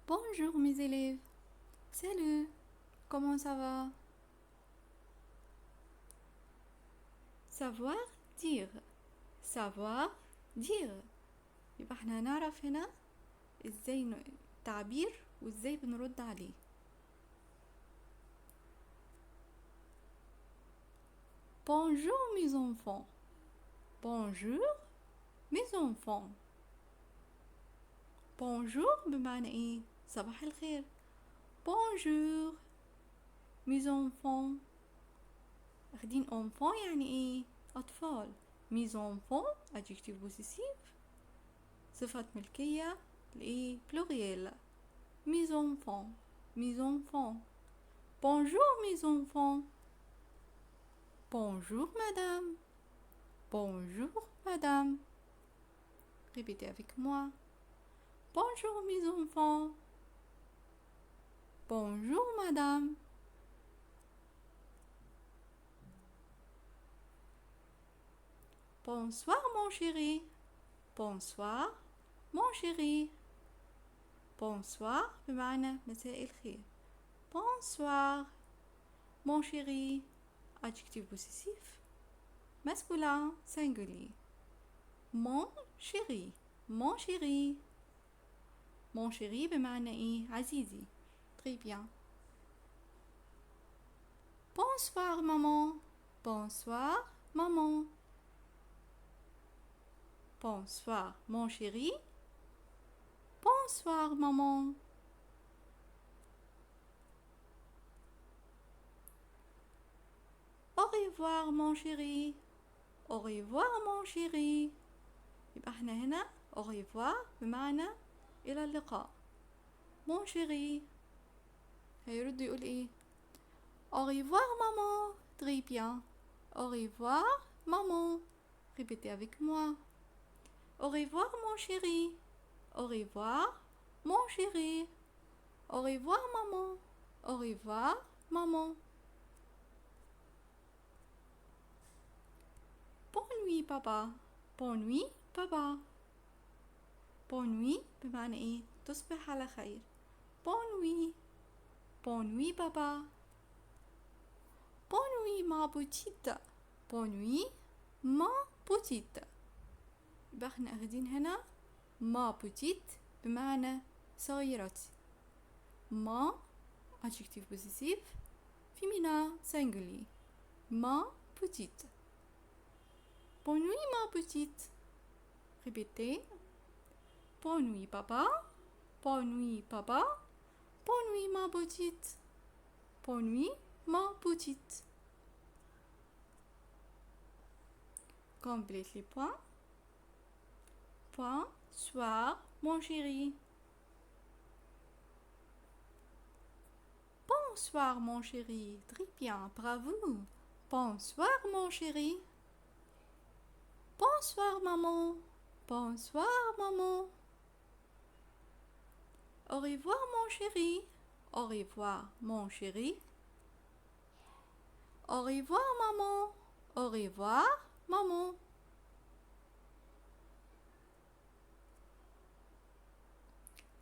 Bonjour mes élèves. Salut. Comment ça va? Savoir dire. Savoir dire. يبقى احنا هنعرف هنا ازاي تعبير وازاي بنرد عليه. Bonjour mes enfants. Bonjour mes enfants. Bonjour بمعنى ايه؟ صباح الخير. Bonjour mes enfants. اخدين enfants يعني ايه؟ اطفال. mes enfants adjectif possessif صفة ملكية لإيه؟ pluriel. Mes enfants. Mes enfants. Bonjour mes enfants. Bonjour madame. Bonjour madame. Répétez avec moi. Bonjour mes enfants. Bonjour madame. Bonsoir mon chéri. Bonsoir mon chéri. Bonsoir بمعنى مساء الخير. Bonsoir mon chéri. Adjectif possessif masculin singulier. Mon chéri. Mon chéri. Mon chéri بمعنى ايه؟ عزيزي. Très bien. Bonsoir maman. Bonsoir maman. Bonsoir mon chéri. Bonsoir maman. Au revoir mon chéri. Au revoir mon chéri. يبقى احنا هنا au revoir بمعنى إلى اللقاء. Mon chéri هيرد يقول ايه؟ Au revoir maman. Très bien. Au revoir maman. Répétez avec moi. Au revoir mon chéri. Au revoir mon chéri. Au revoir maman. Au revoir maman. Bonne nuit papa. Bonne nuit papa. Bonne nuit بمعنى ايه؟ تصبح على خير. Bonne nuit. Bonne nuit papa. Bonne nuit ma petite. Bonne nuit ma petite. يبقى احنا اخدين هنا ما petite بمعنى صغيرتي. ما adjectif possessif féminin singulier. Ma petite. Bonne nuit ma petite. Répétez. Bonne nuit papa. Bonne nuit papa. Bonne nuit ma petite. Bonne nuit ma petite. Complète les points. Point, soir, mon chéri. Bonsoir mon chéri. Très bien, bravo. Bonsoir mon chéri. Bonsoir maman. Bonsoir maman. Au revoir mon chéri. Au revoir mon chéri. Au revoir maman. Au revoir maman.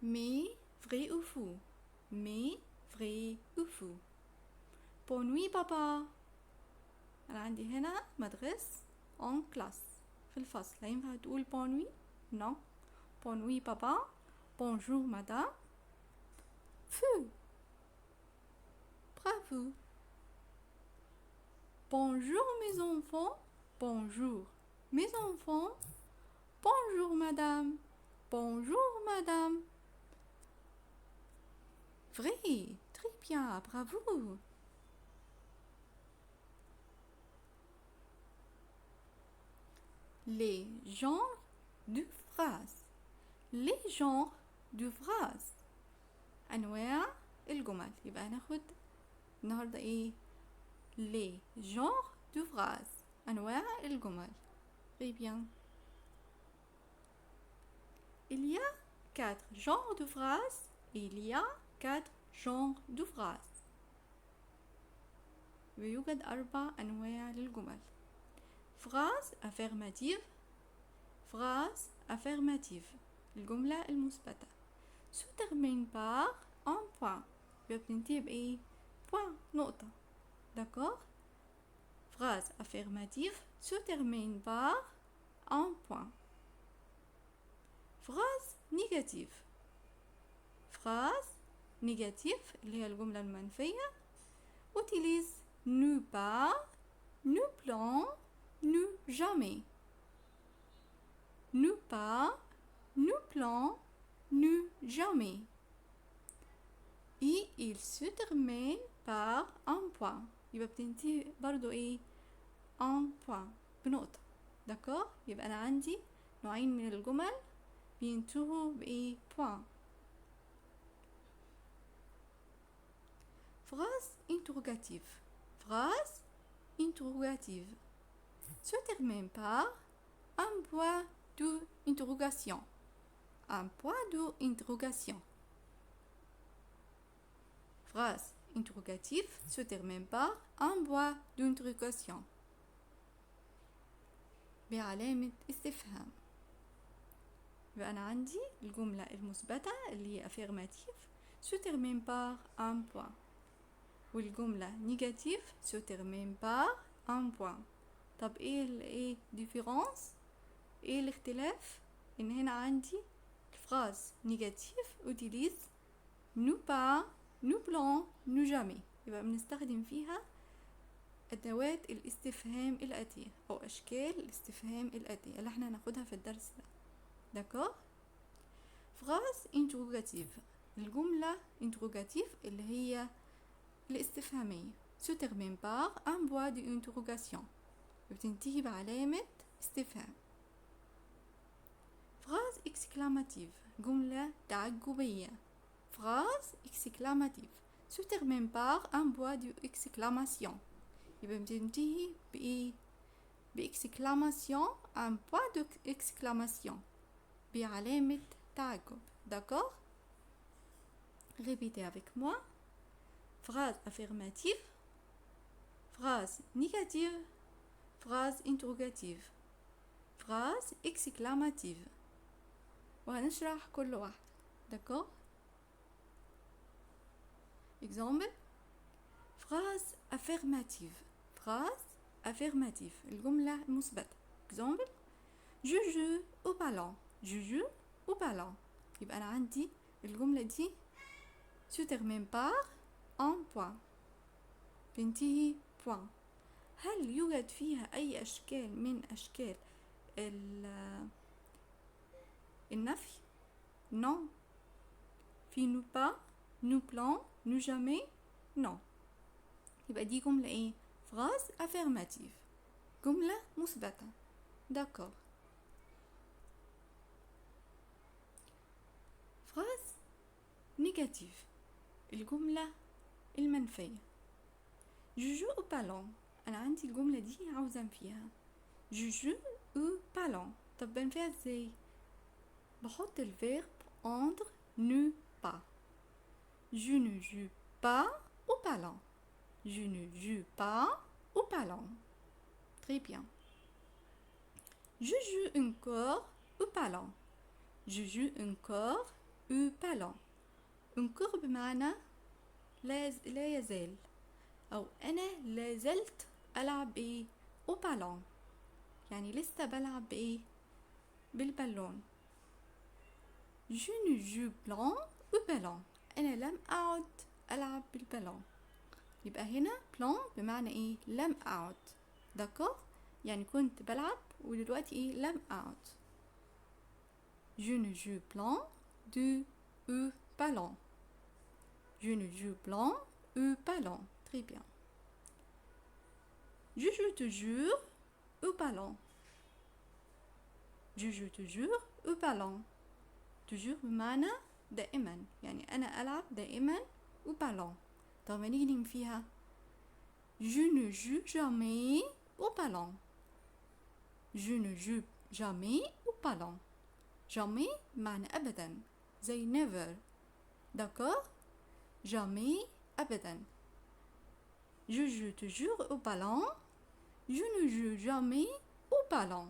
Mais vrai ou faux? Mais vrai ou faux? Bonne nuit papa. أنا عندي هنا مدرسة en classe في الفصل. لا ينفع تقول bonne nuit. non. Bonne nuit papa. Bonjour madame. Feu. Bravo. Bonjour mes enfants. Bonjour mes enfants. Bonjour madame. Bonjour madame. Vrai. Très bien. Bravo. Les genres de phrases. Les genres de phrases. أنواع الجمل. يبقى هناخد النهاردة ايه؟ les genres de phrases. أنواع الجمل. Très bien. Il y a 4 genres de phrases et il y a 4 genres de phrases. ويوجد 4 أنواع للجمل. phrase affirmative. phrase affirmative الجملة المثبتة. se termine par un point. يبقى بتنتهي بإيه؟ point نقطة. d'accord. phrase affirmative se termine par un point. phrase négative. phrase négative اللي هي الجملة المنفية utilise ne pas, ne plan, ne jamais. ne pas, ne plan, ne jamais. Et il se termine par un point. يبقى بتنتهي برضو ايه؟ un point بنقطة. d'accord. يبقى أنا عندي نوعين من الجمل بينتهوا بإيه؟ point. phrase interrogative. phrase interrogative se termine par un point d'interrogation. un point d'interrogation. phrase interrogative se termine par un point d'interrogation بعلامة استفهام. يبقى أنا عندي الجملة المثبتة اللي هي affirmative se termine par un point، والجملة négative se termine par un point. طب ايه difference؟ ايه الاختلاف؟ ان هنا عندي الفراز négative utilise ne pas, ne plan, ne jamais. يبقى بنستخدم فيها أدوات الاستفهام الآتية أو أشكال الاستفهام الآتية اللي احنا هناخدها في الدرس ده. d'accord. phrase interrogative الجملة interrogative اللي هي الاستفهامية se termine par un point d'interrogation بتنتهي بعلامة استفهام. phrase exclamative جملة تعجبية. phrase exclamative se termine par un point d'exclamation يبقى بتنتهي بإيه؟ بإكسكلاماسيون un point d'exclamation بعلامة تعجب. d'accord. répétez avec moi. phrase affirmative, phrase négative, phrase interrogative, phrase exclamative. وهنشرح كل واحد. d'accord. exemple. phrase affirmative. phrase affirmative الجملة المثبتة. exemple. je joue au ballon. je joue au ballon. يبقى أنا عندي الجملة دي se termine par un point بنتهي point. هل يوجد فيها أي أشكال من أشكال النفي؟ non. في ne pas, ne plan, ne jamais non. يبقى دي جملة ايه؟ phrase affirmative جملة مثبتة. d'accord. phrase négative الجملة المنفية. je joue au ballon. أنا عندي الجملة دي عاوزة أنفيها. je joue au ballon. طب بنفيها ازاي؟ بحط الفيرب entre ne pas. je ne joue pas au ballon. je ne joue pas au ballon. très bien. je joue encore au ballon. je joue encore au ballon. encore بمعنى لا يزال، أو أنا لا زلت ألعب إيه؟ au ballon. يعني لسه بلعب بإيه؟ بالبالون. je ne joue plus au ballon. أنا لم أعد ألعب بالبالون. يبقى هنا بلان بمعنى إيه؟ لم أعد. d'accord. يعني كنت بلعب ودلوقتي إيه؟ لم أعد. je ne joue plus au ballon. je ne joue plus au ballon. très bien. je joue toujours au ballon. je joue toujours au ballon. toujours بمعنى دائما، يعني أنا ألعب دائما au ballon. طب ما نيجي فيها je ne joue jamais au ballon. je ne joue jamais au ballon. jamais معنى أبدا زي never. d'accord. jamais أبدا. je joue toujours au ballon. je ne joue jamais au ballon.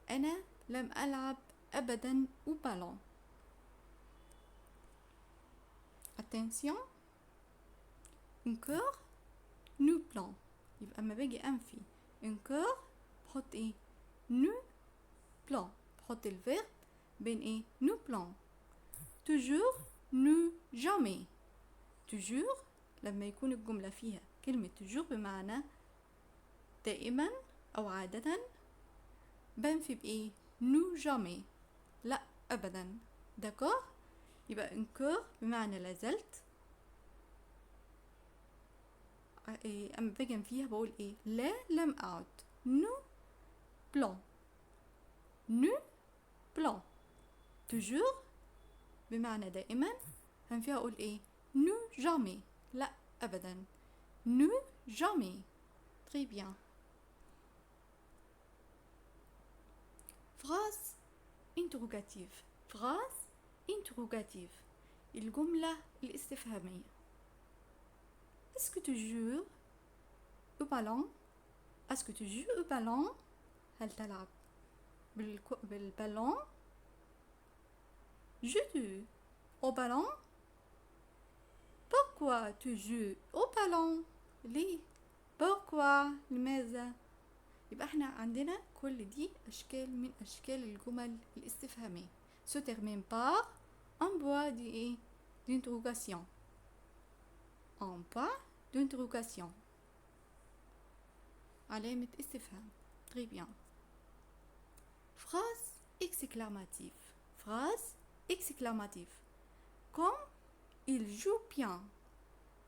أنا لم ألعب أبدا au ballon. attention un cœur nu blanc. يبقى أما باجي أنفي un cœur بحط إيه nu blanc، بحط الفيرب بين إيه nu blanc. toujours nu jamais. toujours لما يكون الجملة فيها كلمة toujours بمعنى دائما أو عادة بنفي بإيه nu jamais، لا أبدا. داكور؟ يبقى un cœur بمعنى لازلت. أما باجي فيها بقول إيه لا لم أعد nu blanc nu blanc. toujours بمعنى دائما هنفيها أقول إيه nu jamais، لا أبدا nu jamais. très bien. phrase interrogative. phrase interrogative الجملة الاستفهامية. est-ce que tu joues au ballon؟ est-ce que tu joues au ballon؟ هل تلعب بالبالون؟ joues-tu au ballon؟ pourquoi tu joues au ballon؟ ليه؟ pourquoi لماذا؟ يبقى احنا عندنا كل دي اشكال من اشكال الجمل الاستفهامية. se termine par un point d'interrogation. un point d'interrogation علامة استفهام. très bien. phrase exclamative. phrase exclamative. comme il joue bien.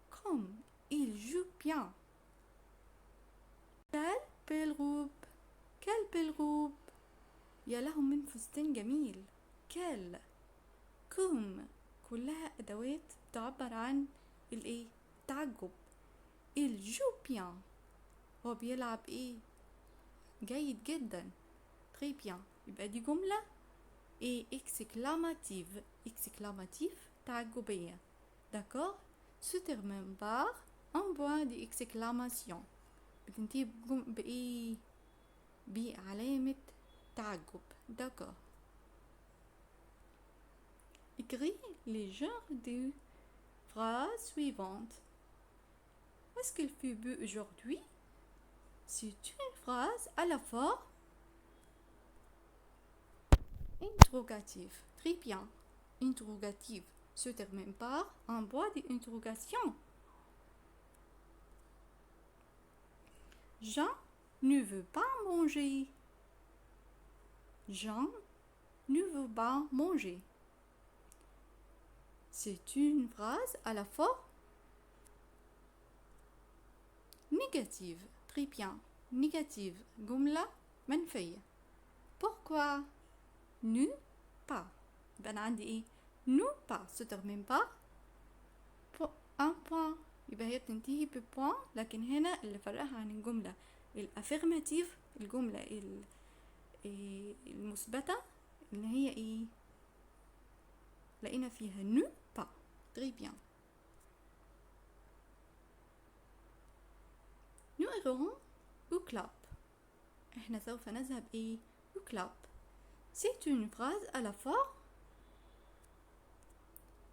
comme il joue bien. quelle belle robe. quelle belle robe. يا له من فستان جميل. quelle كوم كلها أدوات تعبر عن الإيه تعجب. il joue bien هو بيلعب إيه جيد جدا. très bien. يبقى دي جملة إيه exclamative. exclamative تعجبية. d'accord. se termine par un point d'exclamation. بتنتهي بإيه بعلامة تعجب. d'accord. écris les genres de phrases suivantes. est-ce qu'il fait beau aujourd'hui? c'est une phrase à la fois interrogative. très bien. interrogative se termine par un point d'interrogation. Jean ne veut pas manger. Jean ne veut pas manger. c'est une phrase à la fois négative. très bien. négative جملة منفية. pourquoi ne pas. يبقى أنا عندي إيه ne pas se termine par un point. يبقى هي بتنتهي ببوان، لكن هنا اللي فرقها عن الجملة الافيرماتيف الجملة المثبتة ان هي ايه لقينا فيها ne pas. très bien. nous irons au club. احنا سوف نذهب ايه au club. c'est une phrase à la fois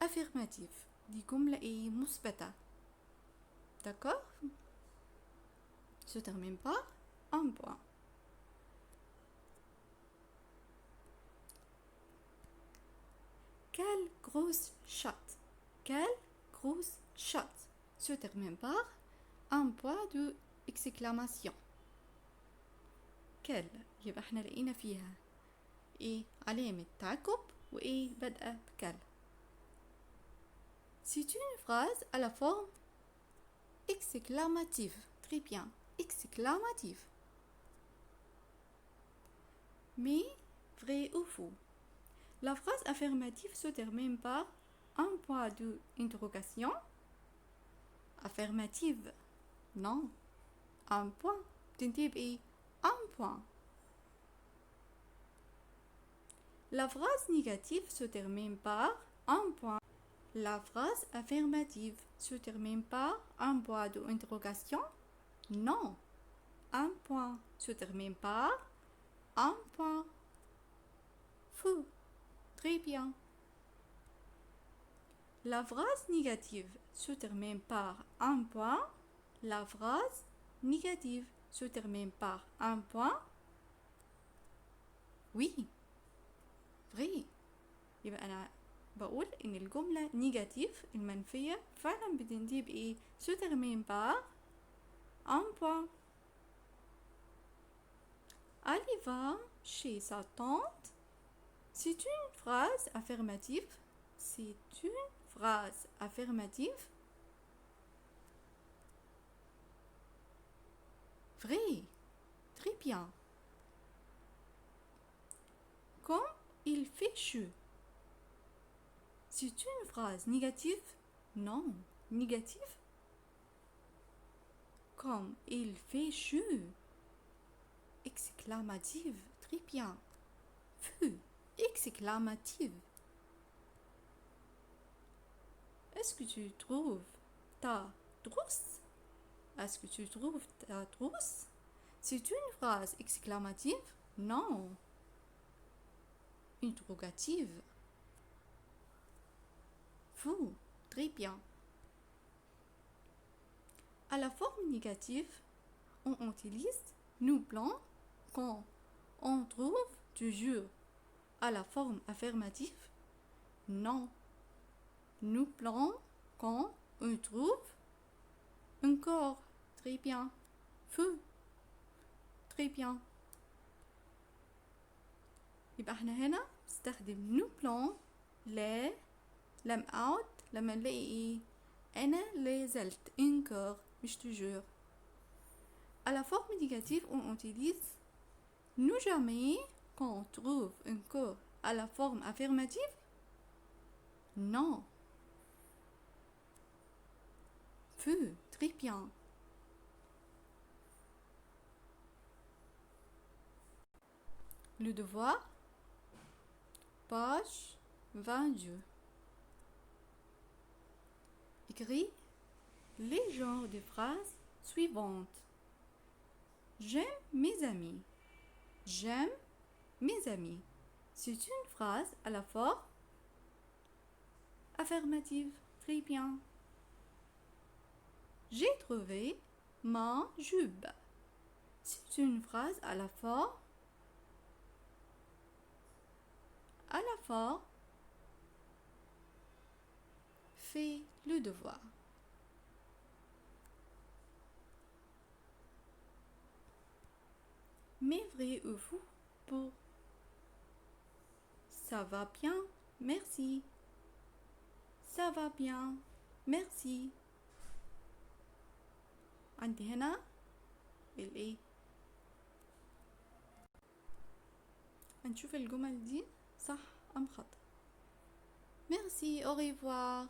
affirmative. دي جملة ايه مثبتة. d'accord. se termine par un point. quelle grosse chatte. quelle grosse chatte se termine par un point d'exclamation. quelle يبقى احنا لقينا فيها ايه علامة تعجب وايه بدأ بكل. c'est une phrase à la forme exclamative. très bien. exclamative. mais vrai ou faux. la phrase affirmative se termine par un point d'interrogation. affirmative non. un point تنتهي بإيه un point. la phrase négative se termine par un point. la phrase affirmative se termine par un point d'interrogation. non. un point se termine par un point. faux. très bien. La phrase négative se termine par un point. La phrase négative se termine par un point. Oui, vrai. يبقى أنا بقول إن الجملة نيجاتيف المنفية فعلا بتنتهي بإيه؟ se termine par un point. Elle va chez sa tante. C'est une phrase affirmative. C'est une phrase affirmative. Vrai. Très bien. Comme il fait chaud. C'est une phrase négative? Non. Négative? Comme il fait chaud. Exclamative. Très bien. Feu. Exclamative. Est-ce que tu trouves ta trousse? Est-ce que tu trouves ta trousse? C'est une phrase exclamative? Non. Interrogative. Fou. Très bien. À la forme négative, on utilise nous plan quand on trouve toujours. À la forme affirmative, non. Nous plan quand on trouve encore. Très bien. Feu. Très bien. يبقى احنا هنا نستخدم نو بلان لا لم أعد لما نلاقي ايه أنا لازلت encore مش toujours. À la forme négative on utilise nous jamais quand on trouve encore à la forme affirmative non. Feu. Très bien. Le devoir page 22. Écris les genres de phrases suivantes. J'aime mes amis. J'aime mes amis. C'est une phrase à la forme affirmative. Très bien. J'ai trouvé ma jupe. C'est une phrase à la forme fais le devoir. Mais vrai ou faux pour ça va bien, merci. Ça va bien, merci. عندي هنا الايه هنشوف الجمل دي صح ام خطأ. Merci, au revoir.